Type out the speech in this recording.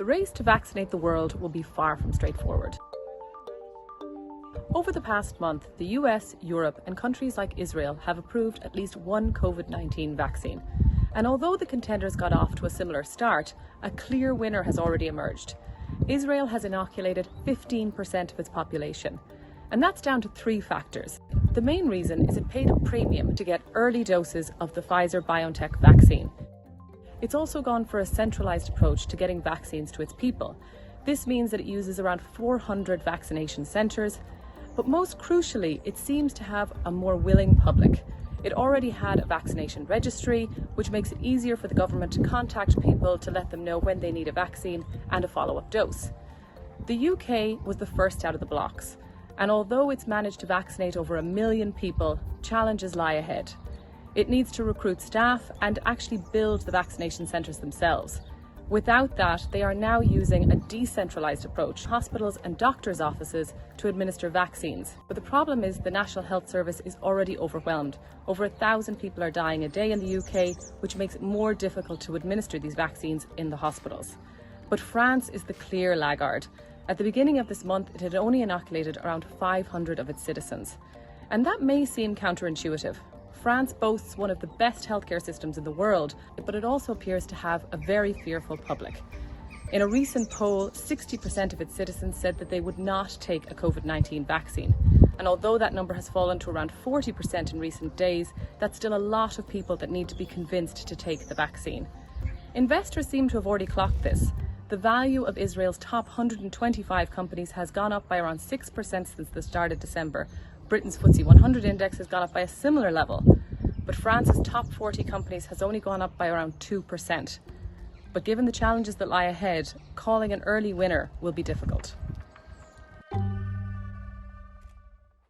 The race to vaccinate the world will be far from straightforward. Over the past month, the US, Europe, and countries like Israel have approved at least one COVID-19 vaccine. And although the contenders got off to a similar start, a clear winner has already emerged. Israel has inoculated 15% of its population. And that's down to three factors. The main reason is it paid a premium to get early doses of the Pfizer-BioNTech vaccine. It's also gone for a centralized approach to getting vaccines to its people. This means that it uses around 400 vaccination centres, but most crucially, it seems to have a more willing public. It already had a vaccination registry, which makes it easier for the government to contact people to let them know when they need a vaccine and a follow-up dose. The UK was the first out of the blocks, and although it's managed to vaccinate over 1 million people, challenges lie ahead. It needs to recruit staff and actually build the vaccination centres themselves. Without that, they are now using a decentralised approach, hospitals and doctors' offices, to administer vaccines. But the problem is the National Health Service is already overwhelmed. Over 1,000 people are dying a day in the UK, which makes it more difficult to administer these vaccines in the hospitals. But France is the clear laggard. At the beginning of this month, it had only inoculated around 500 of its citizens. And that may seem counterintuitive. France boasts one of the best healthcare systems in the world, but it also appears to have a very fearful public. In a recent poll, 60% of its citizens said that they would not take a COVID-19 vaccine. And although that number has fallen to around 40% in recent days, that's still a lot of people that need to be convinced to take the vaccine. Investors seem to have already clocked this. The value of Israel's top 125 companies has gone up by around 6% since the start of December. Britain's FTSE 100 index has gone up by a similar level, but France's top 40 companies has only gone up by around 2%. But given the challenges that lie ahead, calling an early winner will be difficult.